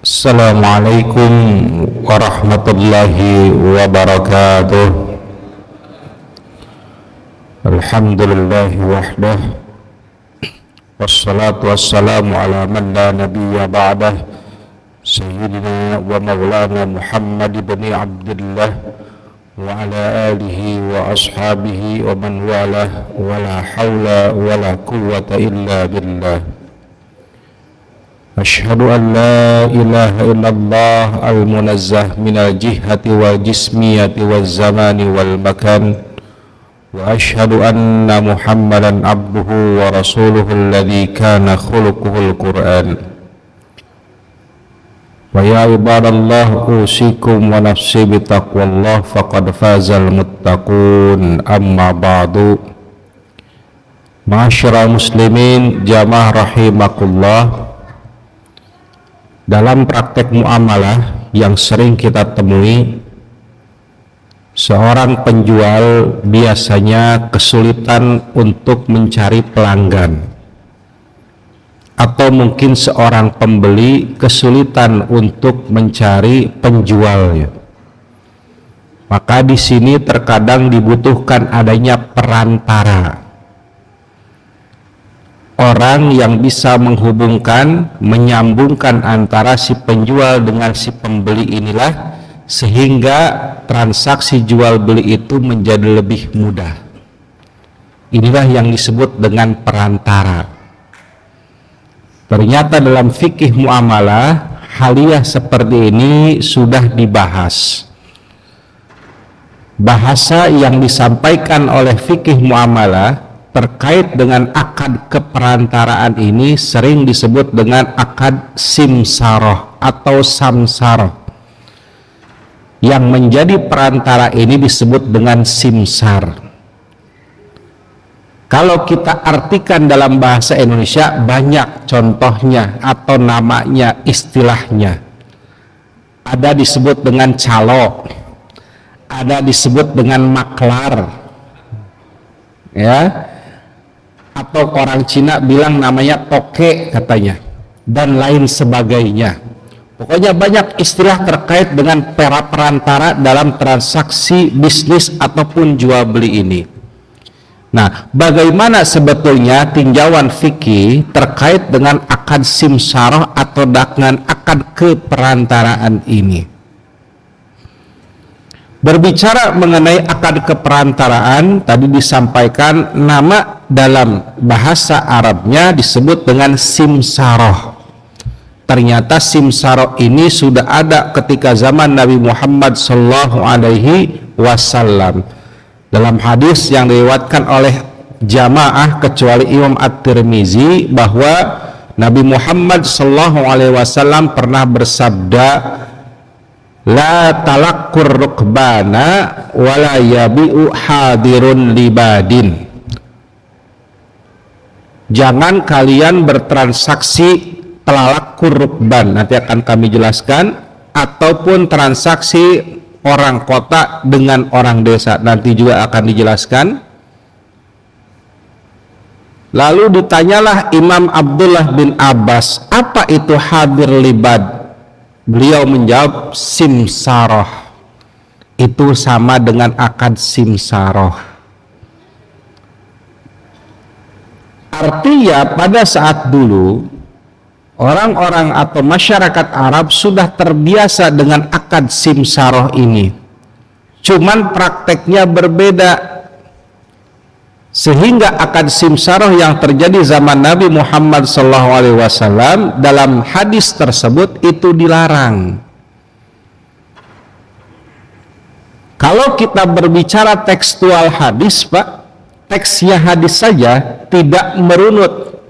Assalamualaikum warahmatullahi wabarakatuh. Alhamdulillahi wahdah, wassalatu wassalamu ala man la nabiyya ba'dah, sayyidina wa maulana Muhammad ibn Abdullah wa ala alihi wa ashabihi wa man walah, wa la hawla wa la quwwata illa billah. Asyhadu an la ilaha illallah al-munazzah minal jihati wal jismiyati wal zamani wal makan, wa asyhadu anna Muhammadan abduhu wa rasuluhu alladhi kana khuluquhul Qur'an. Wa ya ibadallah, usikum wa nafsi bitaqwallah faqad fazal muttaqun. Amma ba'du. Ma'asyiral muslimin jamaah rahimakumullah. Dalam praktek muamalah yang sering kita temui, seorang penjual biasanya kesulitan untuk mencari pelanggan, atau mungkin seorang pembeli kesulitan untuk mencari penjualnya. Maka di sini terkadang dibutuhkan adanya perantara, orang yang bisa menghubungkan, menyambungkan antara si penjual dengan si pembeli inilah, sehingga transaksi jual beli itu menjadi lebih mudah. Inilah yang disebut dengan perantara. Ternyata dalam fikih muamalah, haliah seperti ini sudah dibahas. Bahasa yang disampaikan oleh fikih muamalah terkait dengan akad keperantaraan ini sering disebut dengan akad simsaroh atau samsaroh. Yang menjadi perantara ini disebut dengan simsar. Kalau kita artikan dalam bahasa Indonesia, banyak contohnya atau namanya, istilahnya. Ada disebut dengan calo, ada disebut dengan maklar, ya, atau orang Cina bilang namanya toke katanya, dan lain sebagainya. Pokoknya banyak istilah terkait dengan perantara dalam transaksi bisnis ataupun jual beli ini. Nah, bagaimana sebetulnya tinjauan fikih terkait dengan akad simsaroh atau dengan akad keperantaraan ini? Berbicara mengenai akad keperantaraan, tadi disampaikan nama dalam bahasa Arabnya disebut dengan simsaroh. Ternyata simsaroh ini sudah ada ketika zaman Nabi Muhammad SAW. Dalam hadis yang diriwayatkan oleh jamaah kecuali Imam At-Tirmizi, bahwa Nabi Muhammad SAW pernah bersabda, la talakkur rukbana wala yabi'u hadirun libadin. Jangan kalian bertransaksi talakkur rukban, nanti akan kami jelaskan, ataupun transaksi orang kota dengan orang desa, nanti juga akan dijelaskan. Lalu ditanyalah Imam Abdullah bin Abbas, apa itu hadir libad? Beliau menjawab, simsaroh itu sama dengan akad simsaroh. Artinya pada saat dulu orang-orang atau masyarakat Arab sudah terbiasa dengan akad simsaroh ini, cuman prakteknya berbeda. Sehingga akad simsaroh yang terjadi zaman Nabi Muhammad SAW, dalam hadis tersebut itu dilarang. Kalau kita berbicara tekstual hadis, Pak, teksnya hadis saja tidak merunut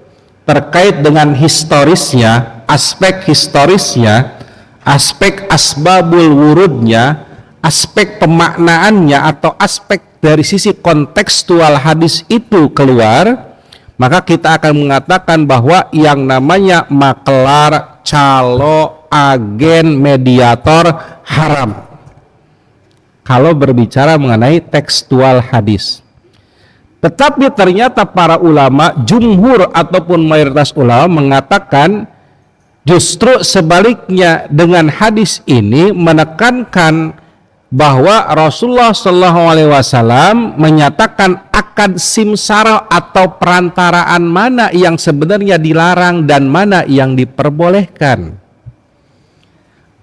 terkait dengan historisnya, aspek historisnya, aspek asbabul wurudnya, aspek pemaknaannya, atau aspek dari sisi kontekstual hadis itu keluar, maka kita akan mengatakan bahwa yang namanya maklar, calo, agen, mediator haram kalau berbicara mengenai tekstual hadis. Tetapi ternyata para ulama, jumhur ataupun mayoritas ulama mengatakan Justru sebaliknya, dengan hadis ini menekankan bahwa Rasulullah SAW menyatakan akad simsarah atau perantaraan mana yang sebenarnya dilarang dan mana yang diperbolehkan.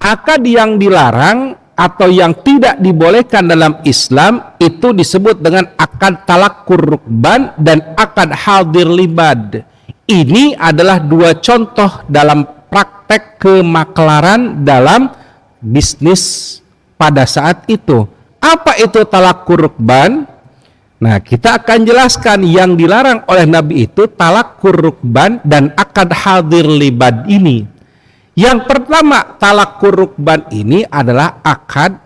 Akad yang dilarang atau yang tidak dibolehkan dalam Islam itu disebut dengan akad talakkur rukban dan akad hadir libad. Ini adalah dua contoh dalam praktek kemaklaran dalam bisnis pada saat itu. Apa itu talakkur rukban? Nah, kita akan jelaskan yang dilarang oleh Nabi itu talakkur rukban dan akad hadir libad ini. Yang pertama, talakkur rukban ini adalah akad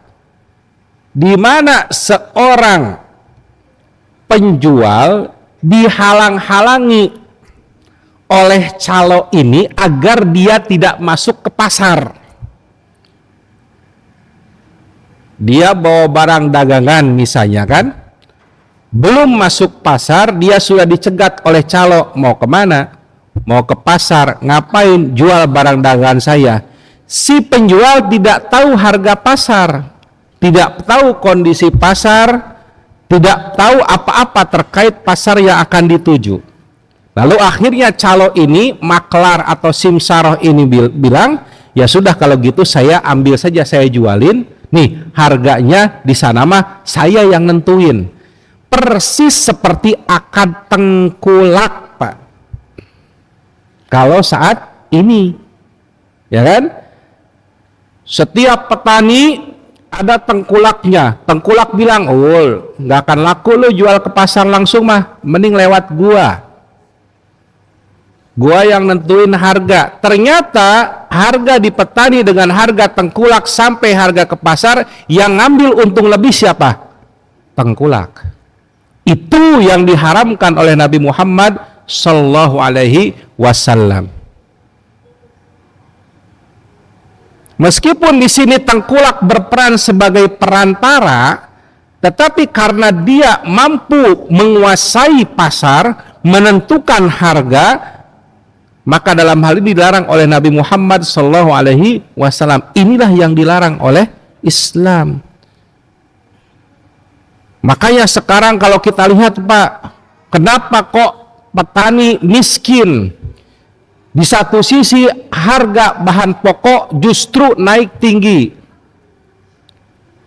di mana seorang penjual dihalang-halangi oleh calo ini agar dia tidak masuk ke pasar. Dia bawa barang dagangan misalnya kan, belum masuk pasar dia sudah dicegat oleh calo. Mau kemana? Mau ke pasar. Ngapain? Jual barang dagangan saya. Si penjual tidak tahu harga pasar, tidak tahu kondisi pasar, tidak tahu apa-apa terkait pasar yang akan dituju. Lalu akhirnya calo ini, maklar atau simsaroh ini bilang, ya sudah kalau gitu saya ambil saja, saya jualin. Nih harganya di sana mah saya yang nentuin. Persis seperti akad tengkulak, Pak. Kalau saat ini, ya kan? Setiap petani ada tengkulaknya. Tengkulak bilang, oh nggak akan laku lo jual ke pasar langsung mah, mending lewat gua yang nentuin harga. Ternyata harga di petani dengan harga tengkulak sampai harga ke pasar, yang ngambil untung lebih siapa? Tengkulak. Itu yang diharamkan oleh Nabi Muhammad Sallallahu Alaihi Wasallam. Meskipun di sini tengkulak berperan sebagai perantara, tetapi karena dia mampu menguasai pasar, menentukan harga, maka dalam hal ini dilarang oleh Nabi Muhammad Sallallahu Alaihi Wasallam. Inilah yang dilarang oleh Islam. Makanya sekarang kalau kita lihat, Pak, kenapa kok petani miskin? Di satu sisi harga bahan pokok justru naik tinggi.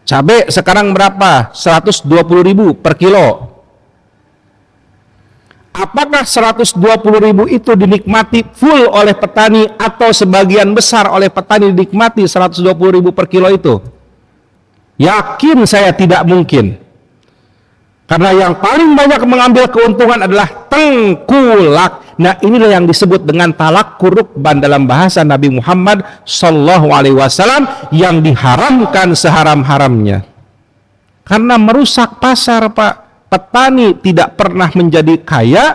Cabai sekarang berapa? 120.000 per kilo. Apakah 120.000 itu dinikmati full oleh petani atau sebagian besar oleh petani dinikmati 120.000 per kilo itu? Yakin saya tidak mungkin. Karena yang paling banyak mengambil keuntungan adalah tengkulak. Nah, inilah yang disebut dengan talakkur rukban dalam bahasa Nabi Muhammad Sallallahu Alaihi Wasallam, yang diharamkan seharam-haramnya. Karena merusak pasar, Pak. Petani tidak pernah menjadi kaya.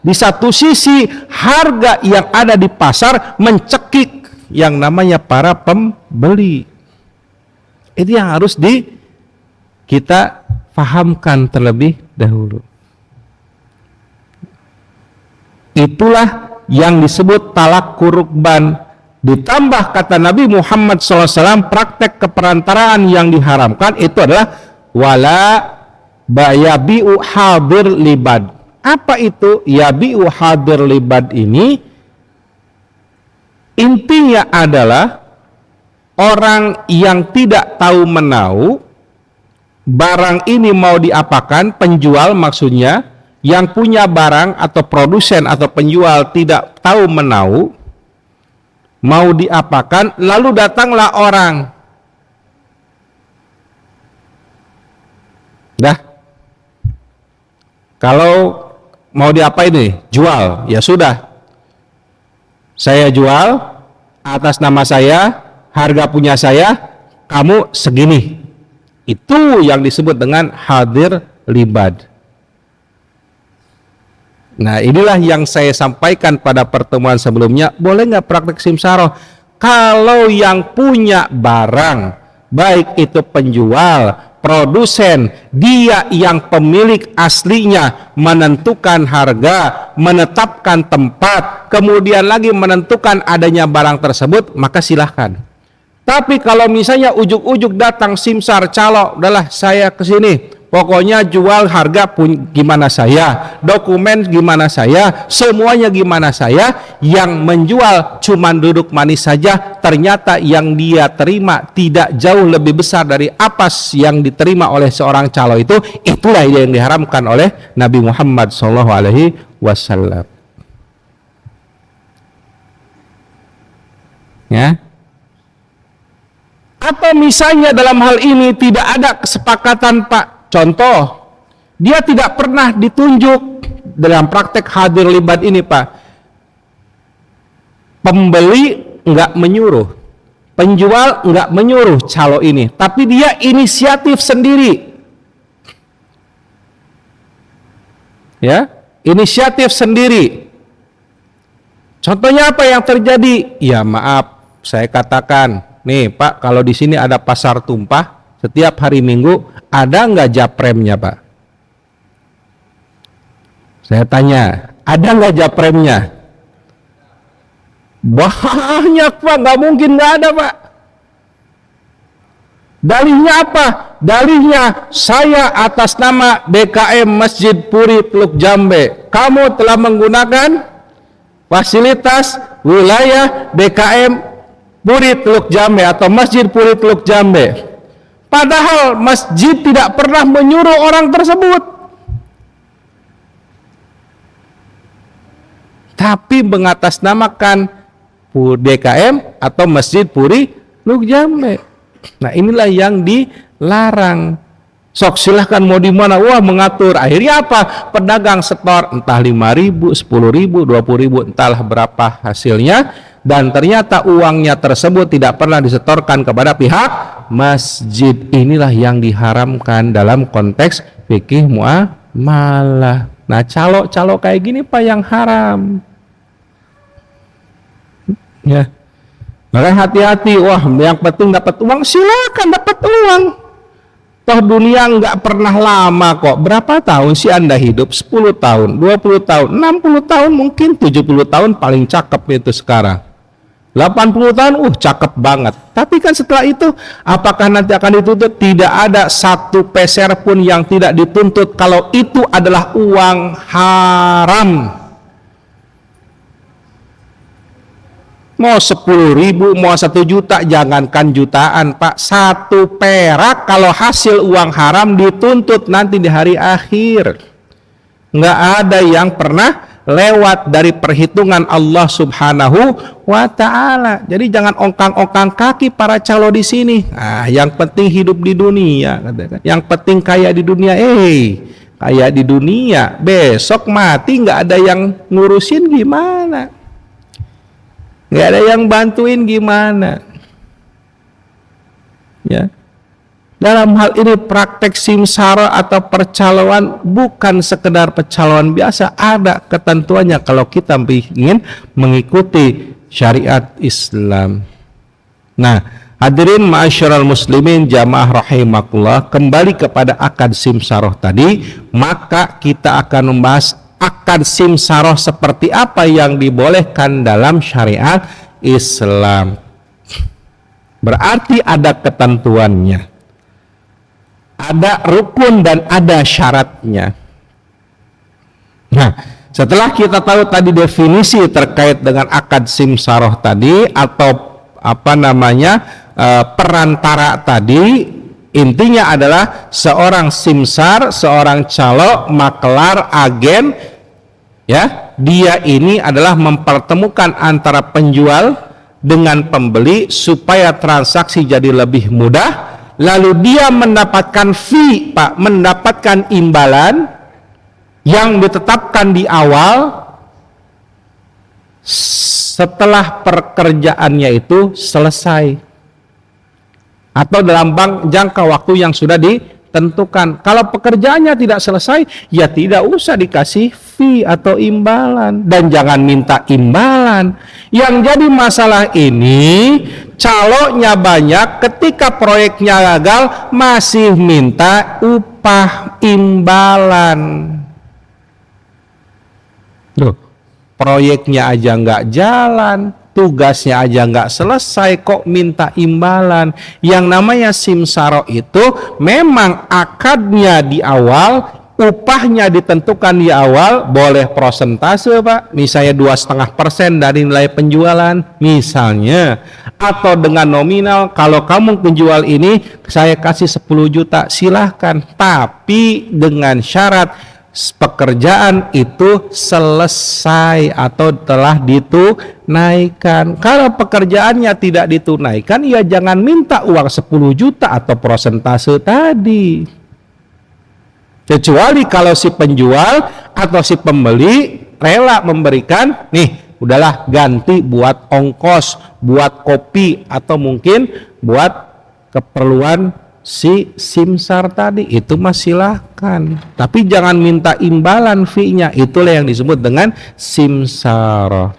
Di satu sisi harga yang ada di pasar mencekik yang namanya para pembeli. Itu yang harus kita pahamkan terlebih dahulu. Itulah yang disebut talakkur rukban. Ditambah kata Nabi Muhammad SAW, praktek keperantaraan yang diharamkan itu adalah wala yabi'u hadir libad. Apa itu yabi'u hadir libad ini? Intinya adalah orang yang tidak tahu menau, barang ini mau diapakan, penjual maksudnya, yang punya barang atau produsen atau penjual tidak tahu menau, mau diapakan, lalu datanglah orang. Kalau mau diapain nih? Jual. Ya sudah. Saya jual atas nama saya, harga punya saya, kamu segini. Itu yang disebut dengan hadir libad. Nah, inilah yang saya sampaikan pada pertemuan sebelumnya. Boleh nggak praktek simsaroh? Kalau yang punya barang, baik itu penjual produsen, dia yang pemilik aslinya, menentukan harga, menetapkan tempat, kemudian lagi menentukan adanya barang tersebut, maka silahkan. Tapi kalau misalnya ujuk-ujuk datang simsar calo, udahlah saya kesini, pokoknya jual harga pun gimana saya, dokumen gimana saya, semuanya gimana saya, yang menjual cuman duduk manis saja, ternyata yang dia terima tidak jauh lebih besar dari apa yang diterima oleh seorang calo itu, itulah yang diharamkan oleh Nabi Muhammad SAW. Ya. Atau misalnya dalam hal ini tidak ada kesepakatan, Pak. Contoh, dia tidak pernah ditunjuk dalam praktek hadir libat ini, Pak. Pembeli nggak menyuruh, penjual nggak menyuruh calo ini, tapi dia inisiatif sendiri. Ya, inisiatif sendiri. Contohnya apa yang terjadi? Ya maaf, saya katakan, nih Pak, kalau di sini ada pasar tumpah setiap hari Minggu, ada nggak japremnya, Pak? Saya tanya, ada nggak japremnya? Banyak, Pak, nggak mungkin nggak ada, Pak. Dalihnya apa? Dalihnya saya atas nama DKM Masjid Puri Teluk Jambe, kamu telah menggunakan fasilitas wilayah DKM Puri Teluk Jambe atau Masjid Puri Teluk Jambe. Padahal masjid tidak pernah menyuruh orang tersebut, tapi mengatasnamakan DKM atau Masjid Puri Teluk Jambe. Nah, inilah yang dilarang. Sok silahkan mau di mana, wah mengatur. Akhirnya apa? Pedagang setor entah 5.000, 10.000, 20.000, entahlah berapa hasilnya, dan ternyata uangnya tersebut tidak pernah disetorkan kepada pihak masjid. Inilah yang diharamkan dalam konteks fikih muamalah. Nah, calo-calo kayak gini Pak yang haram. Ya. Makanya hati-hati. Wah, yang penting dapat uang, silakan dapat uang. Toh dunia nggak pernah lama kok. Berapa tahun sih Anda hidup? 10 tahun, 20 tahun, 60 tahun, mungkin 70 tahun paling cakep itu sekarang. 80 tahun, cakep banget. Tapi kan setelah itu, apakah nanti akan dituntut? Tidak ada satu peser pun yang tidak dituntut kalau itu adalah uang haram. Mau 10.000, mau 1 juta, jangankan jutaan, Pak. 1 perak kalau hasil uang haram dituntut nanti di hari akhir. Nggak ada yang pernah lewat dari perhitungan Allah Subhanahu wa Ta'ala. Jadi jangan ongkang-ongkang kaki para calo di sini. Yang penting hidup di dunia, katakan. Yang penting kaya di dunia. Kaya di dunia, besok mati nggak ada yang ngurusin gimana? Nggak ada yang bantuin gimana? Ya. Dalam hal ini praktek simsara atau percaloan bukan sekedar percaloan biasa, ada ketentuannya kalau kita ingin mengikuti syariat Islam. Nah, hadirin ma'asyiral muslimin jamaah rahimakumullah, kembali kepada akad simsaroh tadi, maka kita akan membahas akad simsaroh seperti apa yang dibolehkan dalam syariat Islam. Berarti ada ketentuannya, ada rukun dan ada syaratnya. Nah, setelah kita tahu tadi definisi terkait dengan akad simsaroh tadi atau perantara tadi, intinya adalah seorang simsar, seorang calo, maklar, agen, ya, dia ini adalah mempertemukan antara penjual dengan pembeli supaya transaksi jadi lebih mudah. Lalu dia mendapatkan fee, Pak, mendapatkan imbalan yang ditetapkan di awal setelah pekerjaannya itu selesai atau dalam jangka waktu yang sudah ditentukan. Kalau pekerjaannya tidak selesai, ya tidak usah dikasih fee atau imbalan, dan jangan minta imbalan. Yang jadi masalah ini Calonnya banyak, ketika proyeknya gagal masih minta upah imbalan. Loh, proyeknya aja nggak jalan, tugasnya aja nggak selesai, kok minta imbalan. Yang namanya simsaro itu memang akadnya di awal, upahnya ditentukan di awal, boleh prosentase Pak, misalnya 2,5% dari nilai penjualan misalnya, atau dengan nominal, kalau kamu penjual ini saya kasih 10 juta silahkan, tapi dengan syarat pekerjaan itu selesai atau telah ditunaikan. Kalau pekerjaannya tidak ditunaikan, ya jangan minta uang 10 juta atau prosentase tadi. Kecuali kalau si penjual atau si pembeli rela memberikan, nih udahlah ganti buat ongkos, buat kopi, atau mungkin buat keperluan si simsar tadi, itu mah silahkan, tapi jangan minta imbalan fee-nya. Itulah yang disebut dengan simsar.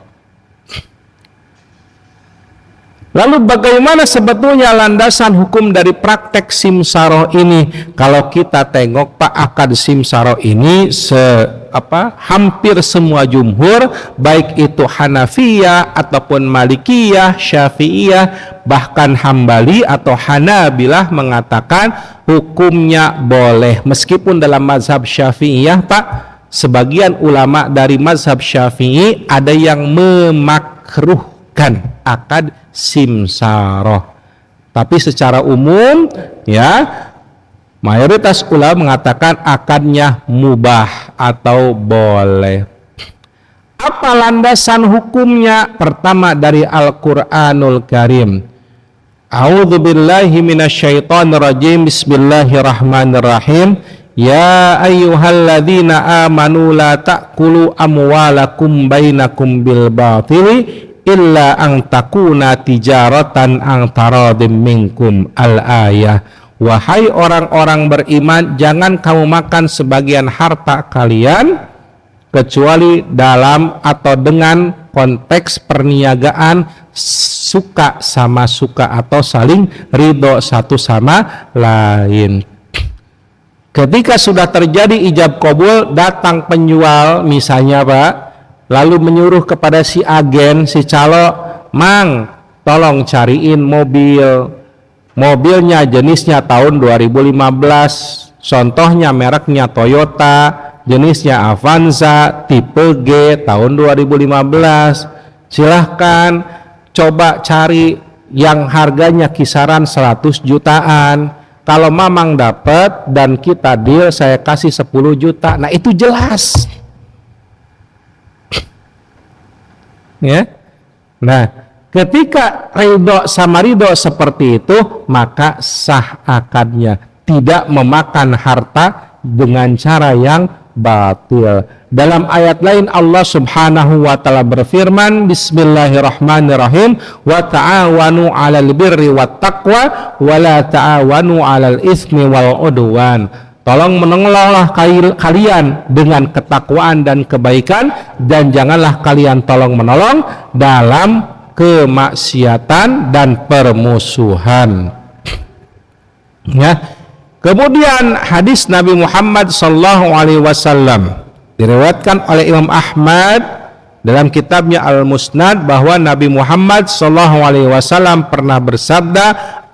Lalu bagaimana sebetulnya landasan hukum dari praktek simsaro ini? Kalau kita tengok Pak, akad simsaro ini hampir semua jumhur, baik itu Hanafiyah ataupun Malikiyah, Syafi'iyah, bahkan Hambali atau Hanabilah mengatakan hukumnya boleh. Meskipun dalam mazhab Syafi'iyah Pak, sebagian ulama dari mazhab Syafi'i ada yang memakruhkan akad simsaroh, tapi secara umum ya mayoritas ulama mengatakan akadnya mubah atau boleh. Apa landasan hukumnya? Pertama dari Al-Qur'anul Karim. A'udzubillahi minasyaitonirrajim. Bismillahirrahmanirrahim. Ya ayyuhalladzina amanu la ta'kulu amwalakum bainakum bil batili illa ang takuna tijaratan ang taradim minkum al-ayah. Wahai orang-orang beriman, jangan kamu makan sebagian harta kalian kecuali dalam atau dengan konteks perniagaan suka sama suka atau saling ridho satu sama lain. Ketika sudah terjadi ijab kabul, datang penjual misalnya Pak, lalu menyuruh kepada si agen, si calo, Mang, tolong cariin mobilnya jenisnya tahun 2015, contohnya mereknya Toyota, jenisnya Avanza, tipe G, tahun 2015. Silahkan coba cari yang harganya kisaran 100 jutaan. Kalau Mamang dapat dan kita deal, saya kasih 10 juta. Nah itu jelas. Ya, nah ketika ridho sama ridho seperti itu, maka sah akadnya, tidak memakan harta dengan cara yang batil. Dalam ayat lain Allah Subhanahu wa taala berfirman, Bismillahirrahmanirrahim, wa ta'awanu 'alal birri wat taqwa wa la ta'awanu 'alal itsmi wal 'udwan. Tolong menolonglah kalian dengan ketakwaan dan kebaikan, dan janganlah kalian tolong menolong dalam kemaksiatan dan permusuhan. Ya. Kemudian hadis Nabi Muhammad SAW diriwayatkan oleh Imam Ahmad dalam kitabnya Al-Musnad bahwa Nabi Muhammad SAW pernah bersabda,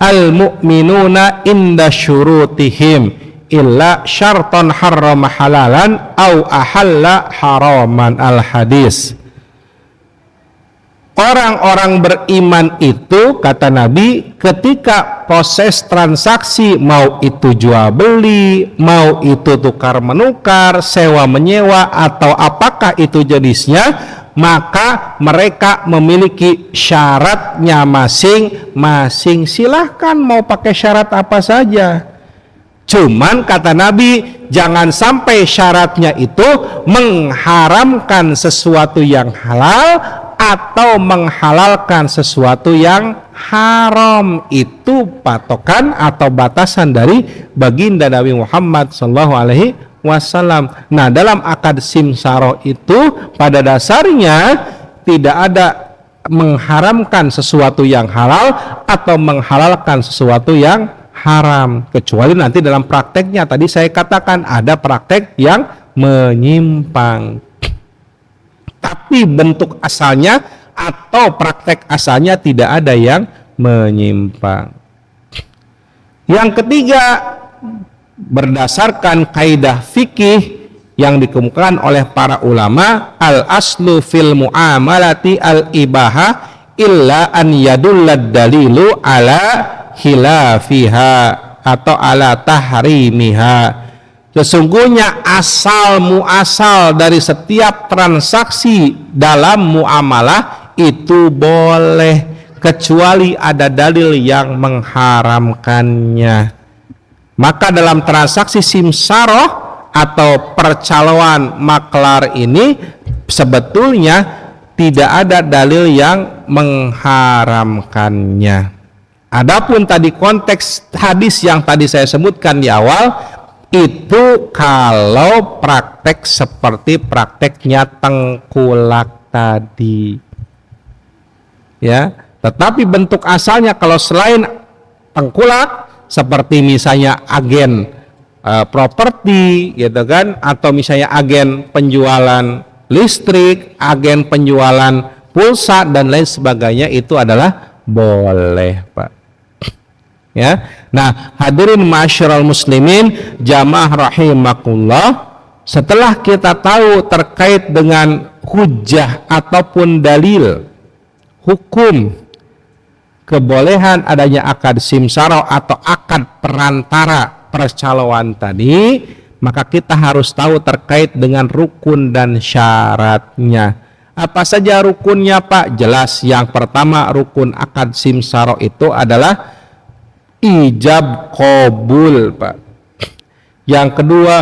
al-mu'minuna inda syurutihim illa syarton harrama halalan au ahalla haraman. Al-hadis. Orang-orang beriman itu, kata Nabi, ketika proses transaksi, mau itu jual beli, mau itu tukar menukar, sewa menyewa, atau apakah itu jenisnya, maka mereka memiliki syaratnya masing-masing. Silahkan mau pakai syarat apa saja. Cuman kata Nabi, jangan sampai syaratnya itu mengharamkan sesuatu yang halal atau menghalalkan sesuatu yang haram. Itu patokan atau batasan dari baginda Nabi Muhammad SAW. Nah, dalam akad simsaroh itu pada dasarnya tidak ada mengharamkan sesuatu yang halal atau menghalalkan sesuatu yang haram, kecuali nanti dalam prakteknya tadi saya katakan ada praktek yang menyimpang. Tapi bentuk asalnya atau praktek asalnya tidak ada yang menyimpang. Yang ketiga, berdasarkan kaidah fikih yang dikemukakan oleh para ulama, al aslu fil muamalati al ibaha illa an yadullad dalilu ala khilafiha atau ala tahrimiha. Sesungguhnya asal muasal dari setiap transaksi dalam muamalah itu boleh, kecuali ada dalil yang mengharamkannya. Maka dalam transaksi simsaroh atau percaloan maklar ini sebetulnya tidak ada dalil yang mengharamkannya. Adapun tadi konteks hadis yang tadi saya sebutkan di awal, itu kalau praktek seperti prakteknya tengkulak tadi, ya. Tetapi bentuk asalnya kalau selain tengkulak, seperti misalnya agen properti gitu kan, atau misalnya agen penjualan listrik, agen penjualan pulsa dan lain sebagainya, itu adalah boleh, Pak. Ya. Nah, hadirin masyarul muslimin jamaah rahimakumullah, setelah kita tahu terkait dengan hujjah ataupun dalil hukum kebolehan adanya akad simsaro atau akad perantara percaloan tadi, maka kita harus tahu terkait dengan rukun dan syaratnya. Apa saja rukunnya, Pak? Jelas, yang pertama rukun akad simsaro itu adalah ijab qabul, Pak. Yang kedua,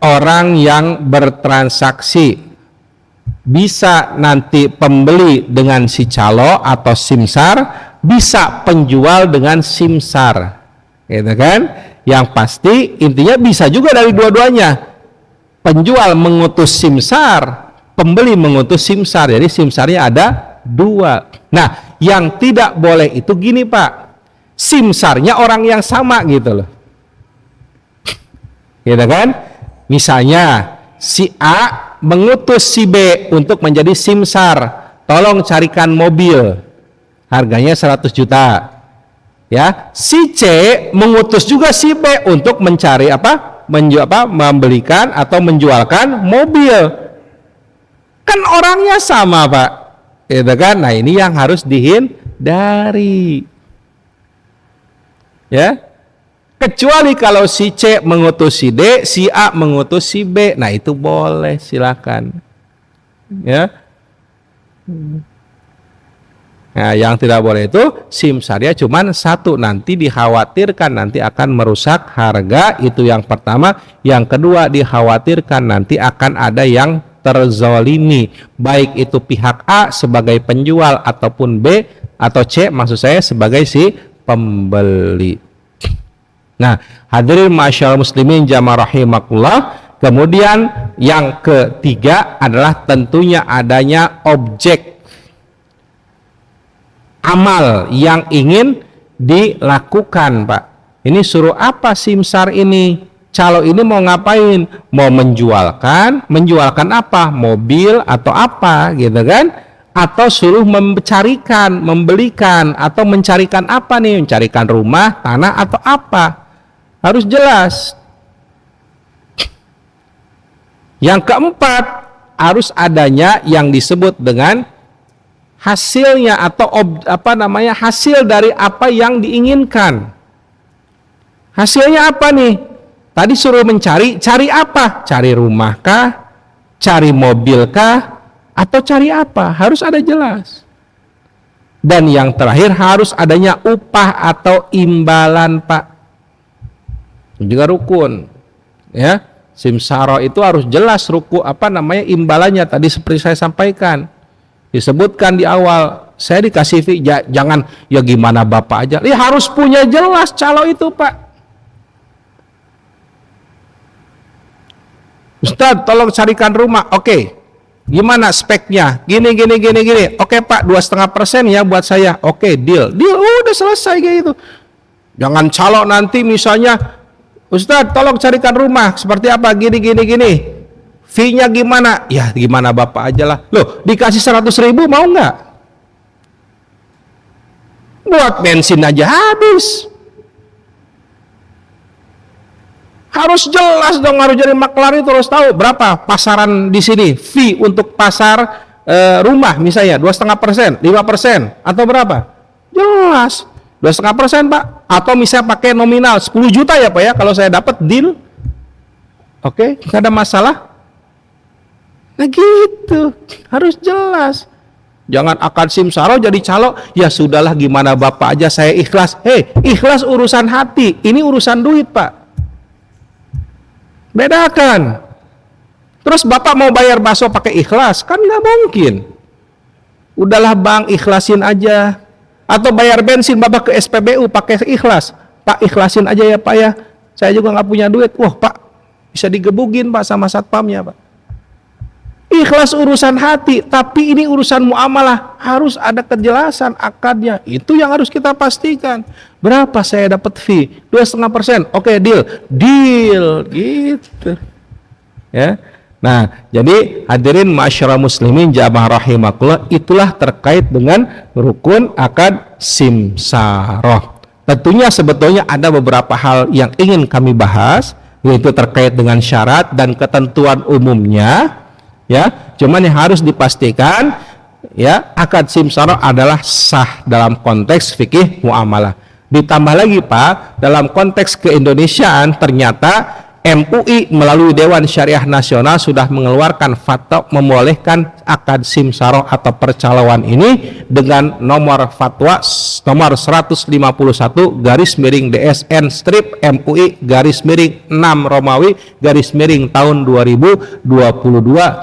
orang yang bertransaksi bisa nanti pembeli dengan si calo atau simsar, bisa penjual dengan simsar, gitu kan? Yang pasti intinya bisa juga dari dua-duanya, penjual mengutus simsar, pembeli mengutus simsar, jadi simsarnya ada dua. Nah, yang tidak boleh itu gini, Pak, simsarnya orang yang sama gitu loh, gitu kan? Misalnya si A mengutus si B untuk menjadi simsar, tolong carikan mobil harganya 100 juta. Ya, si C mengutus juga si B untuk mencari membelikan atau menjualkan mobil. Kan orangnya sama, Pak. Gitu kan? Nah, ini yang harus dihindari. Ya. Kecuali kalau si C mengutus si D, si A mengutus si B. Nah, itu boleh, silakan. Ya. Nah, yang tidak boleh itu simsarnya cuma satu, nanti dikhawatirkan nanti akan merusak harga, itu yang pertama. Yang kedua, dikhawatirkan nanti akan ada yang terzolimi, baik itu pihak A sebagai penjual ataupun B atau C maksud saya sebagai si pembeli. Nah, hadirin masyaallah muslimin jamaah rahimakumullah, kemudian yang ketiga adalah tentunya adanya objek amal yang ingin dilakukan, Pak. Ini suruh apa simsar ini? Calo ini mau ngapain? Mau menjualkan apa? Mobil atau apa, gitu kan? Atau suruh mencarikan, membelikan, atau mencarikan apa nih? Mencarikan rumah, tanah, atau apa? Harus jelas. Yang keempat, harus adanya yang disebut dengan hasilnya atau hasil dari apa yang diinginkan. Hasilnya apa nih? Tadi suruh mencari, cari apa? Cari rumah kah? Cari mobil kah? Atau cari apa? Harus ada jelas. Dan yang terakhir harus adanya upah atau imbalan, Pak. Juga rukun. Ya, simsaro itu harus jelas imbalannya tadi seperti saya sampaikan. Disebutkan di awal, saya dikasih fee, jangan ya gimana Bapak aja. Harus punya jelas calo itu, Pak. Ustaz, tolong carikan rumah. Oke. Gimana speknya? Gini. Oke Pak, 2,5% ya buat saya. Oke, deal. Udah selesai kayak gitu. Jangan calo nanti misalnya, Ustadz tolong carikan rumah seperti apa, gini. Fee-nya gimana? Ya gimana Bapak aja lah. Loh, dikasih 100.000 mau nggak? Buat bensin aja habis. Harus jelas dong, harus jadi maklar itu harus tahu berapa pasaran di sini, fee untuk pasar rumah misalnya 2,5%, 5% atau berapa? Jelas 2,5% Pak, atau misalnya pakai nominal 10 juta ya Pak ya, kalau saya dapat deal, oke, nggak ada masalah. Nah gitu, harus jelas. Jangan akad simsaro jadi calo, ya sudahlah gimana Bapak aja saya ikhlas. Ikhlas urusan hati, ini urusan duit Pak. Bedakan. Terus Bapak mau bayar bakso pakai ikhlas? Kan nggak mungkin. Udahlah Bang, ikhlasin aja. Atau bayar bensin Bapak ke SPBU pakai ikhlas. Pak, ikhlasin aja ya Pak ya. Saya juga nggak punya duit. Wah Pak, bisa digebugin Pak sama satpamnya Pak. Ikhlas urusan hati, tapi ini urusan muamalah, harus ada kejelasan akadnya. Itu yang harus kita pastikan. Berapa saya dapat fee? 2,5%. Oke, deal gitu. Ya. Nah, jadi hadirin masyarakat muslimin jamaah rahimakumullah, itulah terkait dengan rukun akad simsaroh. Tentunya sebetulnya ada beberapa hal yang ingin kami bahas, yaitu terkait dengan syarat dan ketentuan umumnya. Ya, cuman yang harus dipastikan ya, akad simsaro adalah sah dalam konteks fikih muamalah. Ditambah lagi Pak, dalam konteks keindonesiaan ternyata MUI melalui Dewan Syariah Nasional sudah mengeluarkan fatwa membolehkan akad simsaro atau percaloan ini dengan nomor fatwa nomor 151/DSN strip MUI /6 Romawi /tahun 2022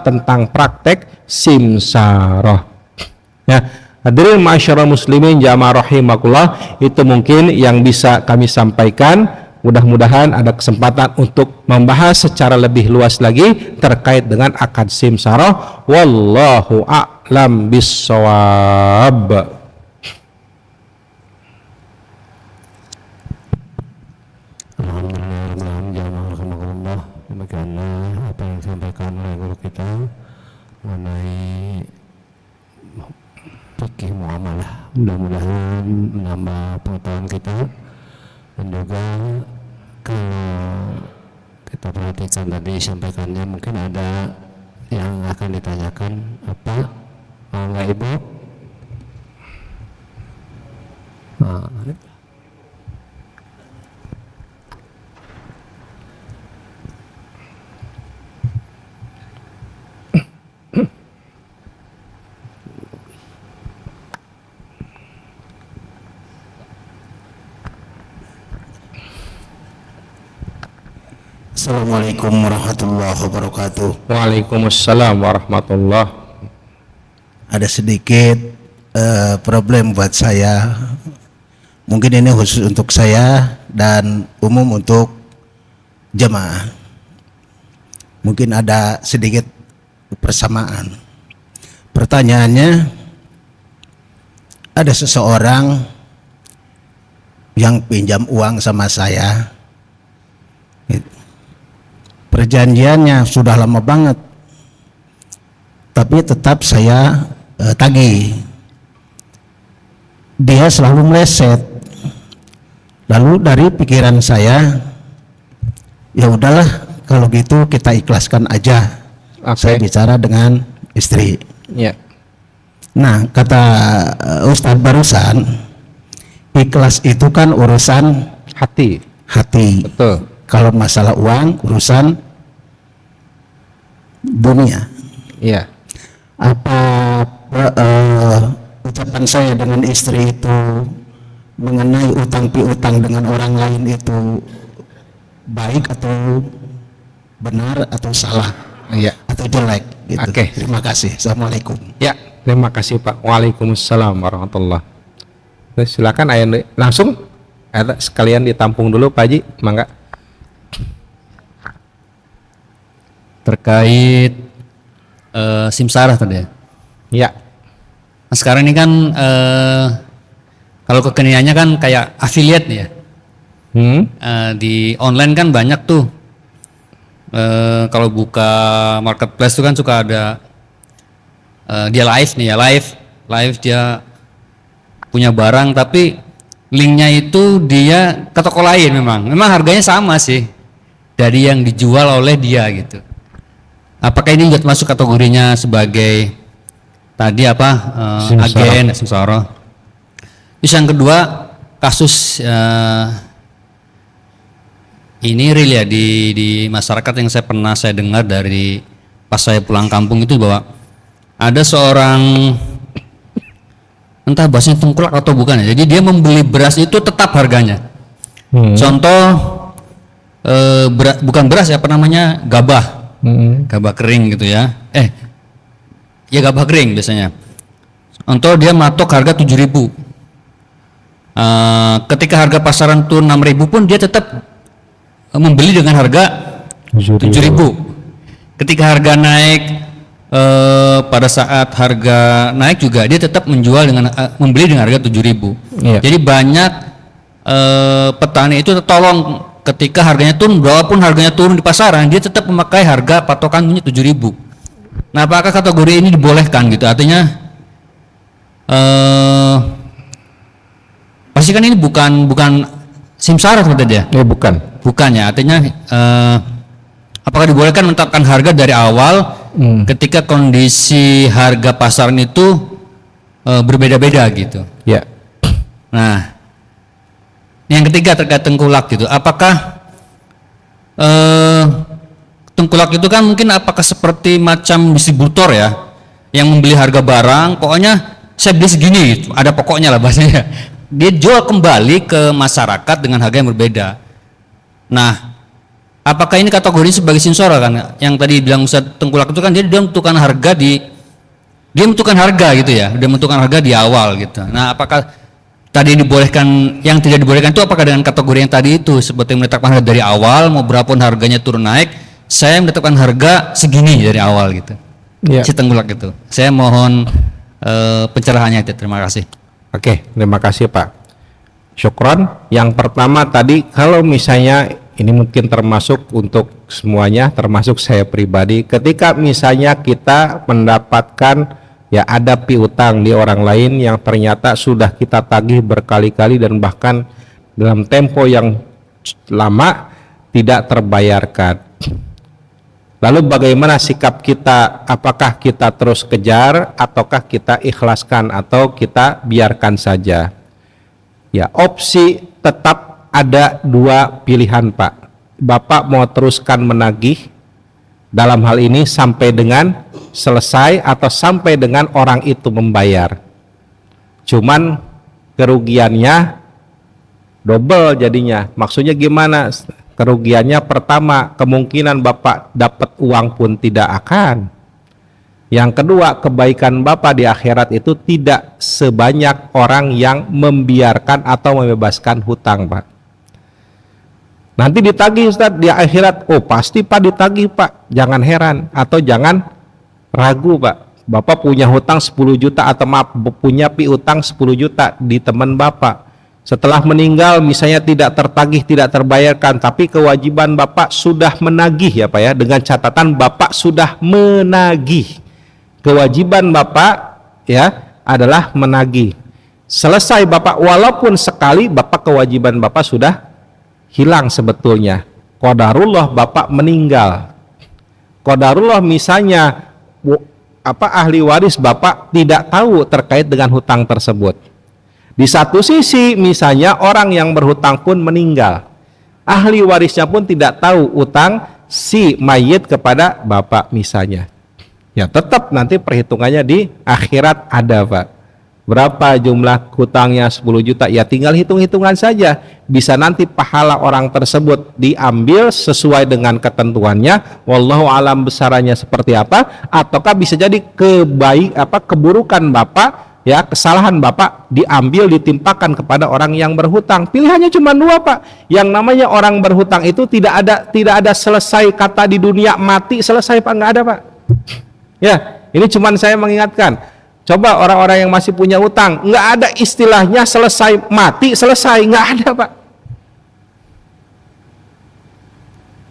tentang praktek simsaro. Ya, hadirin masyarakat muslimin jamaah rahimakumullah, itu mungkin yang bisa kami sampaikan. Mudah-mudahan ada kesempatan untuk membahas secara lebih luas lagi terkait dengan akad simsaroh. Wallahu a'lam bissawab. Alhamdulillah, demikianlah apa yang disampaikan oleh guru kita mengenai fikih muamalah. Mudah-mudahan menambah pengetahuan kita. Dan juga kalau kita perhatikan tadi sampaikannya, mungkin ada yang akan ditanyakan apa, enggak Ibu? Assalamualaikum warahmatullahi wabarakatuh. Waalaikumsalam warahmatullah. Ada sedikit problem buat saya. Mungkin ini khusus untuk saya dan umum untuk jemaah. Mungkin ada sedikit persamaan. Pertanyaannya, ada seseorang yang pinjam uang sama saya. Perjanjiannya sudah lama banget, tapi tetap saya tagih. Dia selalu meleset. Lalu dari pikiran saya, ya udahlah kalau gitu kita ikhlaskan aja. Saya bicara dengan istri. Ya. Nah, kata Ustadz barusan, ikhlas itu kan urusan Hati. Betul. Kalau masalah uang, urusan dunia. Iya. Apa ucapan saya dengan istri itu mengenai utang piutang dengan orang lain itu baik atau benar atau salah? Iya. Atau jelek? Gitu. Oke. Terima kasih. Assalamualaikum. Ya, terima kasih Pak. Waalaikumsalam warahmatullah. Silakan ayah langsung sekalian ditampung dulu Pak Haji, mangga. Terkait Simsarah tadi ya. Ya. Nah, sekarang ini kan kalau kekiniannya kan kayak affiliate nih ya. Di online kan banyak tuh. Kalau buka marketplace tuh kan suka ada dia live nih ya, live dia punya barang tapi linknya itu dia ke toko lain, memang harganya sama sih dari yang dijual oleh dia gitu. Apakah ini juga masuk kategorinya sebagai tadi agen samsara? Terus yang kedua, kasus ini real ya di masyarakat yang saya dengar dari pas saya pulang kampung itu, bahwa ada seorang, entah bahasanya tengkulak atau bukan ya, jadi dia membeli beras itu tetap harganya. Contoh bukan beras ya, gabah, gabah kering gitu ya, ya gabah kering biasanya. Contoh dia matok harga 7.000, ketika harga pasaran turun 6.000 pun dia tetap membeli dengan harga 7.000. Ketika harga naik, pada saat harga naik juga dia tetap menjual membeli dengan harga 7.000. Iya. Jadi banyak petani itu tertolong ketika harganya turun, walaupun harganya turun di pasaran, dia tetap memakai harga patokannya 7.000. Nah, apakah kategori ini dibolehkan gitu? Artinya pasti kan ini bukan simsarah tadi ya? Bukan ya, artinya apakah dibolehkan menetapkan harga dari awal ketika kondisi harga pasaran itu berbeda-beda gitu? Ya. Nah, yang ketiga terkait tengkulak gitu, apakah tengkulak itu kan mungkin apakah seperti macam distributor ya, yang membeli harga barang, pokoknya saya beli segini gitu, ada pokoknya lah bahasanya, dia jual kembali ke masyarakat dengan harga yang berbeda. Nah, apakah ini kategori sebagai simsara kan? Yang tadi bilang Ustaz, tengkulak itu kan dia menentukan harga dia menentukan harga gitu ya, dia menentukan harga di awal gitu. Nah, apakah tadi dibolehkan, yang tidak dibolehkan itu apakah dengan kategori yang tadi itu, seperti menetapkan harga dari awal, mau berapapun harganya turun naik, saya menetapkan harga segini dari awal gitu. Ya. Si tengkulak itu. Saya mohon pencerahannya itu. Terima kasih. Oke, terima kasih Pak. Syukron. Yang pertama tadi, kalau misalnya ini mungkin termasuk untuk semuanya, termasuk saya pribadi, ketika misalnya kita mendapatkan ya ada piutang di orang lain yang ternyata sudah kita tagih berkali-kali dan bahkan dalam tempo yang lama tidak terbayarkan. Lalu bagaimana sikap kita? Apakah kita terus kejar ataukah kita ikhlaskan atau kita biarkan saja? Ya, opsi tetap ada dua pilihan Pak. Bapak mau teruskan menagih dalam hal ini sampai dengan selesai atau sampai dengan orang itu membayar. Cuman kerugiannya double jadinya. Maksudnya gimana? Kerugiannya pertama, kemungkinan Bapak dapat uang pun tidak akan. Yang kedua, kebaikan Bapak di akhirat itu tidak sebanyak orang yang membiarkan atau membebaskan hutang Pak. Nanti ditagih Ustaz di akhirat, oh pasti Pak ditagih Pak, jangan heran atau jangan ragu Pak. Bapak punya hutang 10 juta atau maaf punya piutang 10 juta di teman Bapak. Setelah meninggal misalnya tidak tertagih, tidak terbayarkan, tapi kewajiban Bapak sudah menagih ya Pak ya, dengan catatan Bapak sudah menagih. Kewajiban Bapak ya adalah menagih. Selesai Bapak, walaupun sekali Bapak kewajiban Bapak sudah hilang sebetulnya. Qadarullah Bapak meninggal. Qadarullah misalnya ahli waris Bapak tidak tahu terkait dengan hutang tersebut. Di satu sisi misalnya orang yang berhutang pun meninggal, ahli warisnya pun tidak tahu utang si mayit kepada Bapak misalnya, ya tetap nanti perhitungannya di akhirat ada Pak. Berapa jumlah hutangnya 10 juta, ya tinggal hitung-hitungan saja. Bisa nanti pahala orang tersebut diambil sesuai dengan ketentuannya, wallahu alam besarannya seperti apa, ataukah bisa jadi keburukan Bapak ya, kesalahan Bapak diambil ditimpakan kepada orang yang berhutang. Pilihannya cuma dua Pak. Yang namanya orang berhutang itu tidak ada selesai kata di dunia, mati selesai Pak, nggak ada Pak. Ya, ini cuman saya mengingatkan. Coba orang-orang yang masih punya utang, nggak ada istilahnya selesai mati selesai, nggak ada Pak.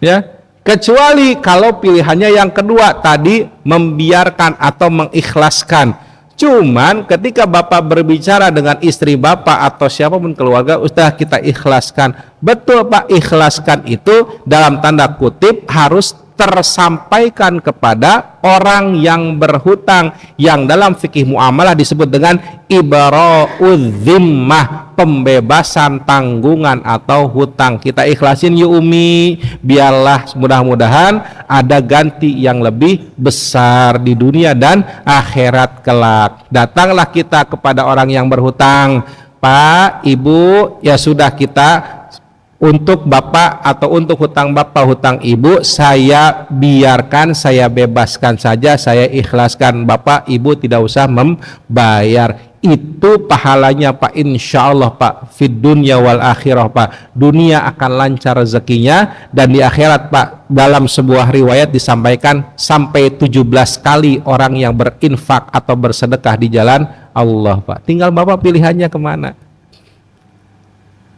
Ya, kecuali kalau pilihannya yang kedua tadi, membiarkan atau mengikhlaskan. Cuman ketika Bapak berbicara dengan istri Bapak atau siapapun keluarga, Ustaz kita ikhlaskan. Betul Pak, ikhlaskan itu dalam tanda kutip harus tersampaikan kepada orang yang berhutang, yang dalam fikih muamalah disebut dengan ibra'udz zimmah, pembebasan tanggungan atau hutang. Kita ikhlasin yuk Umi, biarlah mudah-mudahan ada ganti yang lebih besar di dunia dan akhirat kelak. Datanglah kita kepada orang yang berhutang, Pak, Ibu, ya sudah, kita untuk Bapak atau untuk hutang Bapak, hutang Ibu, saya biarkan, saya bebaskan saja, saya ikhlaskan. Bapak, Ibu tidak usah membayar. Itu pahalanya Pak, insya Allah Pak, fid dunya wal akhirah Pak. Dunia akan lancar rezekinya, dan di akhirat Pak, dalam sebuah riwayat disampaikan sampai 17 kali orang yang berinfak atau bersedekah di jalan Allah Pak. Tinggal Bapak pilihannya kemana,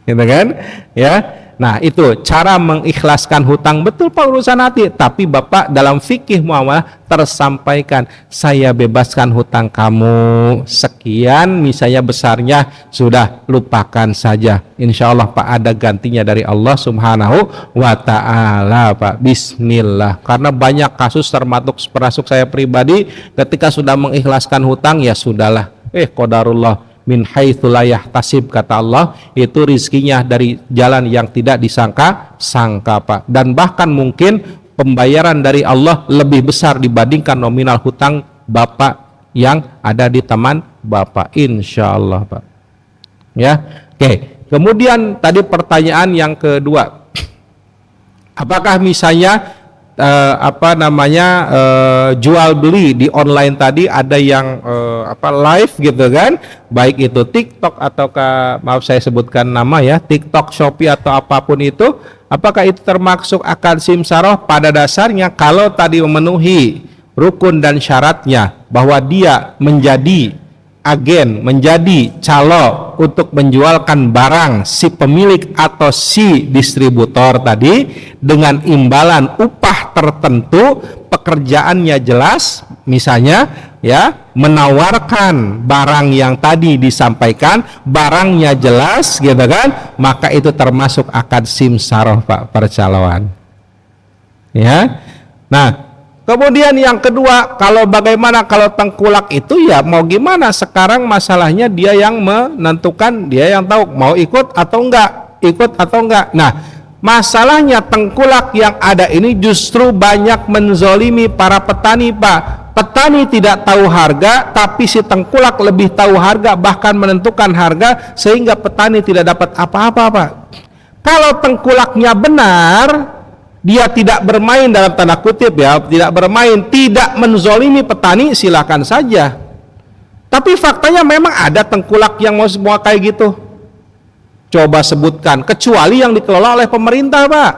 gitu kan? Ya, nah itu cara mengikhlaskan hutang. Betul Pak, urusan hati, tapi Bapak dalam fikih muamalah tersampaikan, saya bebaskan hutang kamu sekian, misalnya besarnya, sudah lupakan saja, insya Allah Pak ada gantinya dari Allah Subhanahu wa ta'ala Pak. Bismillah. Karena banyak kasus, termasuk saya pribadi, ketika sudah mengikhlaskan hutang, ya sudahlah, qadarullah min haitsu la yahtasib, kata Allah, itu rizkinya dari jalan yang tidak disangka-sangka Pak. Dan bahkan mungkin pembayaran dari Allah lebih besar dibandingkan nominal hutang Bapak yang ada di taman Bapak, insya Allah Pak. Ya, oke. Kemudian tadi pertanyaan yang kedua, apakah misalnya jual beli di online tadi ada yang live gitu kan, baik itu TikTok ataukah, maaf saya sebutkan nama ya, TikTok, Shopee atau apapun itu, apakah itu termasuk akad simsaroh? Pada dasarnya kalau tadi memenuhi rukun dan syaratnya bahwa dia menjadi agen, menjadi calo untuk menjualkan barang si pemilik atau si distributor tadi dengan imbalan upah tertentu, pekerjaannya jelas, misalnya ya menawarkan barang yang tadi disampaikan, barangnya jelas gitu kan, maka itu termasuk akad simsaroh Pak, percaloan. Ya. Nah, kemudian yang kedua, kalau bagaimana kalau tengkulak itu, ya mau gimana, sekarang masalahnya dia yang menentukan, dia yang tahu mau ikut atau enggak. Nah, masalahnya tengkulak yang ada ini justru banyak menzolimi para petani Pak. Petani tidak tahu harga, tapi si tengkulak lebih tahu harga, bahkan menentukan harga, sehingga petani tidak dapat apa-apa Pak. Kalau tengkulaknya benar, dia tidak bermain dalam tanda kutip ya, tidak bermain, tidak menzolimi petani, silakan saja. Tapi faktanya memang ada tengkulak yang mau semua kayak gitu. Coba sebutkan, kecuali yang dikelola oleh pemerintah Pak.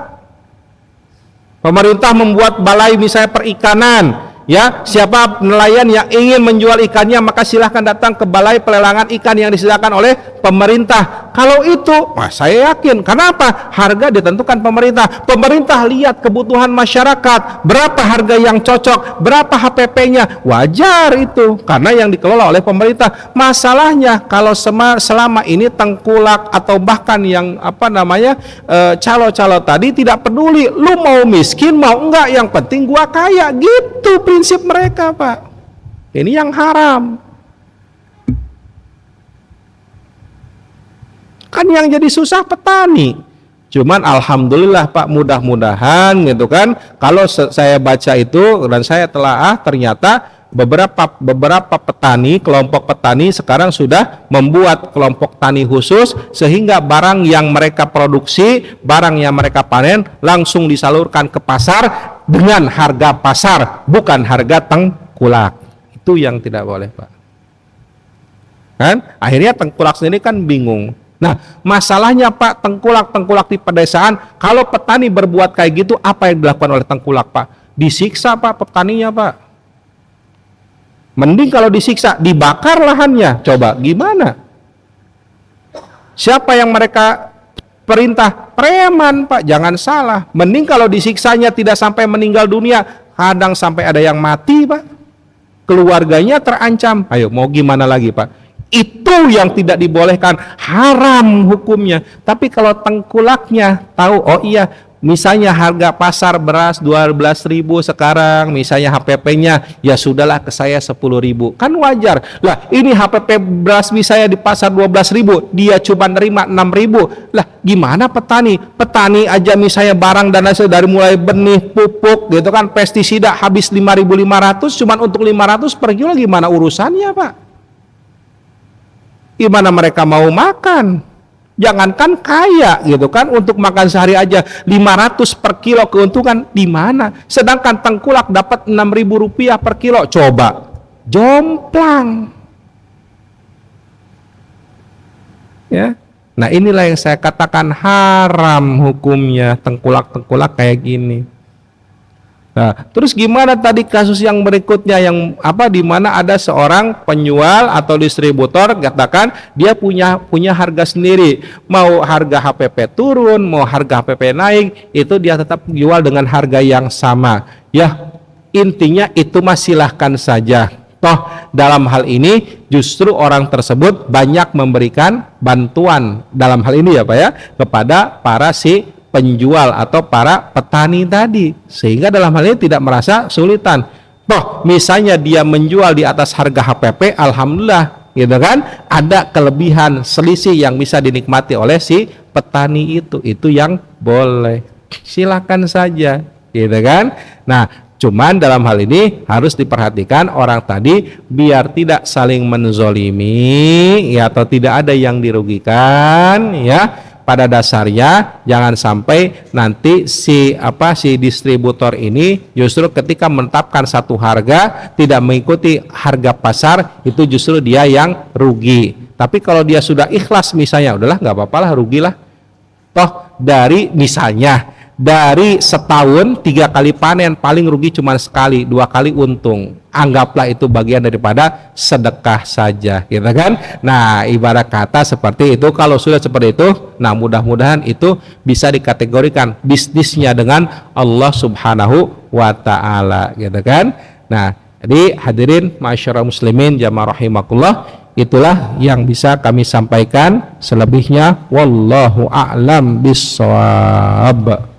Pemerintah membuat balai misalnya perikanan, ya, siapa nelayan yang ingin menjual ikannya maka silahkan datang ke balai pelelangan ikan yang disediakan oleh pemerintah. Kalau itu, saya yakin. Kenapa? Harga ditentukan pemerintah. Pemerintah lihat kebutuhan masyarakat, berapa harga yang cocok, berapa HPP-nya, wajar itu, karena yang dikelola oleh pemerintah. Masalahnya kalau selama ini tengkulak atau bahkan yang calo-calo tadi tidak peduli, lu mau miskin mau enggak, yang penting gua kaya, gitu prinsip mereka Pak. Ini yang haram. Kan yang jadi susah petani. Cuman alhamdulillah Pak, mudah-mudahan gitu kan, kalau saya baca itu dan saya telaah, ternyata beberapa petani, kelompok petani sekarang sudah membuat kelompok tani khusus, sehingga barang yang mereka produksi, barang yang mereka panen langsung disalurkan ke pasar dengan harga pasar, bukan harga tengkulak. Itu yang tidak boleh Pak. Kan? Akhirnya tengkulak sendiri kan bingung. Nah, masalahnya Pak, tengkulak di pedesaan, kalau petani berbuat kayak gitu, apa yang dilakukan oleh tengkulak Pak? Disiksa Pak petaninya Pak. Mending kalau disiksa, dibakar lahannya. Coba gimana? Siapa yang mereka perintah? Preman, Pak. Jangan salah. Mending kalau disiksanya tidak sampai meninggal dunia, kadang sampai ada yang mati, Pak. Keluarganya terancam. Ayo, mau gimana lagi, Pak? Itu yang tidak dibolehkan, haram hukumnya. Tapi kalau tengkulaknya tahu, oh iya, misalnya harga pasar beras 12.000 sekarang, misalnya HPP-nya ya sudahlah ke saya 10.000, kan wajar lah. Ini HPP beras misalnya di pasar 12.000, dia cuma nerima 6.000 lah. Gimana petani aja misalnya barang dan hasil dari mulai benih, pupuk gitu kan, pestisida habis 5.500 cuma untuk 500 per kilo, gimana urusannya, Pak? Gimana mereka mau makan? Jangankan kaya gitu kan, untuk makan sehari aja 500 per kilo keuntungan di mana? Sedangkan tengkulak dapat 6.000 rupiah per kilo. Coba, jomplang. Ya. Nah, inilah yang saya katakan haram hukumnya tengkulak-tengkulak kayak gini. Nah, terus gimana tadi kasus yang berikutnya yang di mana ada seorang penjual atau distributor katakan dia punya harga sendiri, mau harga HPP turun, mau harga HPP naik, itu dia tetap jual dengan harga yang sama. Ya, intinya itu mah silahkan saja. Toh dalam hal ini justru orang tersebut banyak memberikan bantuan dalam hal ini ya Pak ya, kepada para si penjual atau para petani tadi, sehingga dalam hal ini tidak merasa sulitan. Toh misalnya dia menjual di atas harga HPP, alhamdulillah gitu kan, ada kelebihan selisih yang bisa dinikmati oleh si petani itu yang boleh, silakan saja gitu kan. Nah, cuman dalam hal ini harus diperhatikan orang tadi biar tidak saling menzolimi ya, atau tidak ada yang dirugikan ya. Pada dasarnya jangan sampai nanti si distributor ini justru ketika menetapkan satu harga tidak mengikuti harga pasar, itu justru dia yang rugi. Tapi kalau dia sudah ikhlas misalnya, udahlah nggak apa-apalah, rugilah. Toh dari setahun 3 kali panen paling rugi cuma sekali, 2 kali untung. Anggaplah itu bagian daripada sedekah saja, gitu kan? Nah, ibarat kata seperti itu. Kalau sudah seperti itu, nah mudah-mudahan itu bisa dikategorikan bisnisnya dengan Allah Subhanahu wa Ta'ala, gitu kan? Nah, jadi hadirin masyarakat muslimin jamaah rahimakumullah, itulah yang bisa kami sampaikan. Selebihnya wallahu a'lam bissawab.